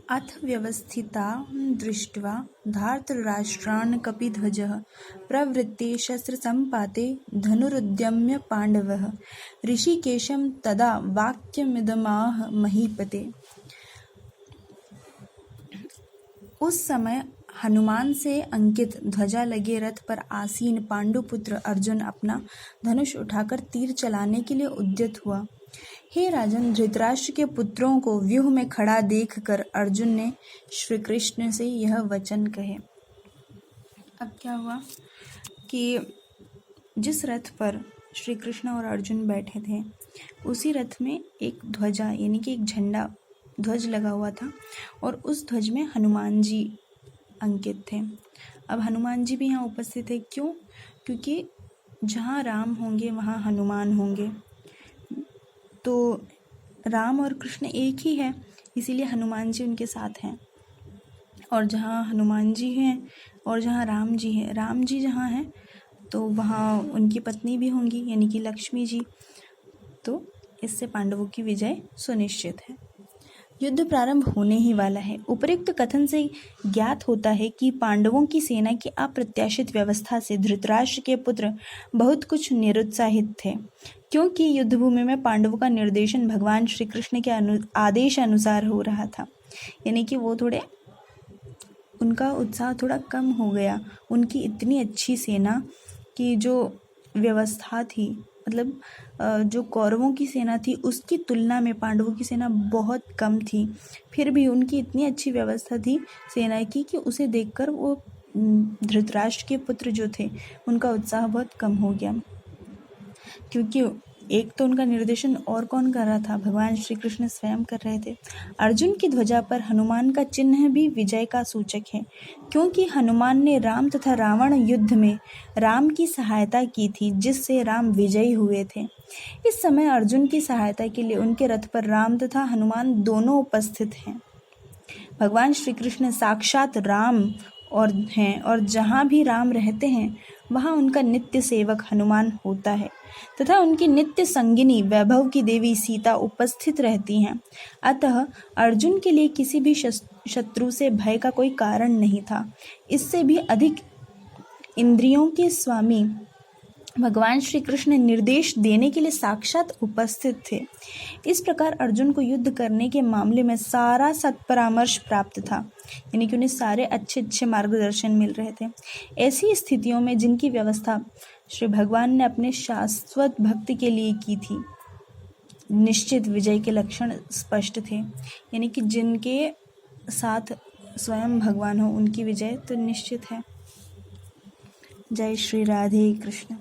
अथ व्यवस्थिता दृष्ट्वा धार्तराष्ट्रान् कपिध्वजः प्रवृत्ते शस्त्रसम्पाते धनुरुद्यम्य पाण्डवः ऋषिकेशं तदा वाक्यमिदमाह महीपते। उस समय हनुमान से अंकित ध्वजा लगे रथ पर आसीन पांडुपुत्र अर्जुन अपना धनुष उठाकर तीर चलाने के लिए उद्यत हुआ। हे राजन, धृतराष्ट्र के पुत्रों को व्यूह में खड़ा देखकर अर्जुन ने श्री कृष्ण से यह वचन कहे। अब क्या हुआ कि जिस रथ पर श्री कृष्ण और अर्जुन बैठे थे उसी रथ में एक ध्वजा यानी कि एक झंडा ध्वज लगा हुआ था और उस ध्वज में हनुमान जी अंकित थे। अब हनुमान जी भी यहाँ उपस्थित थे। क्यों? क्योंकि जहाँ राम होंगे वहाँ हनुमान होंगे, तो राम और कृष्ण एक ही है, इसीलिए हनुमान जी उनके साथ हैं। और जहाँ हनुमान जी हैं और जहाँ राम जी हैं, राम जी जहाँ हैं तो वहाँ उनकी पत्नी भी होंगी यानी कि लक्ष्मी जी। तो इससे पांडवों की विजय सुनिश्चित है। युद्ध प्रारंभ होने ही वाला है। उपर्युक्त कथन से ज्ञात होता है कि पांडवों की सेना की अप्रत्याशित व्यवस्था से धृतराष्ट्र के पुत्र बहुत कुछ निरुत्साहित थे, क्योंकि युद्धभूमि में पांडवों का निर्देशन भगवान श्री कृष्ण के आदेश अनुसार हो रहा था। यानी कि वो उनका उत्साह थोड़ा कम हो गया। उनकी इतनी अच्छी सेना की जो व्यवस्था थी, मतलब जो कौरवों की सेना थी उसकी तुलना में पांडवों की सेना बहुत कम थी, फिर भी उनकी इतनी अच्छी व्यवस्था थी सेना की कि उसे देखकर वो धृतराष्ट्र के पुत्र जो थे उनका उत्साह बहुत कम हो गया। क्योंकि एक तो उनका निर्देशन और कौन कर रहा था? भगवान श्री कृष्ण स्वयं कर रहे थे। अर्जुन की ध्वजा पर हनुमान का चिन्ह भी विजय का सूचक है, क्योंकि हनुमान ने राम तथा रावण युद्ध में राम की सहायता की थी, जिससे राम विजयी हुए थे। इस समय अर्जुन की सहायता के लिए उनके रथ पर राम तथा हनुमान दोनों उपस्थित हैं। भगवान श्री कृष्ण साक्षात राम और जहाँ भी राम रहते हैं वहाँ उनका नित्य सेवक हनुमान होता है तथा उनकी नित्य संगिनी वैभव की देवी सीता उपस्थित रहती हैं। अतः अर्जुन के लिए किसी भी शत्रु से भय का कोई कारण नहीं था। इससे भी अधिक इंद्रियों के स्वामी भगवान श्री कृष्ण निर्देश देने के लिए साक्षात उपस्थित थे। इस प्रकार अर्जुन को युद्ध करने के मामले में सारा सत्परामर्श प्राप्त था, यानी कि उन्हें सारे अच्छे मार्गदर्शन मिल रहे थे। ऐसी स्थितियों में जिनकी व्यवस्था श्री भगवान ने अपने शाश्वत भक्त के लिए की थी, निश्चित विजय के लक्षण स्पष्ट थे। यानी कि जिनके साथ स्वयं भगवान हो उनकी विजय तो निश्चित है। जय श्री राधे कृष्ण।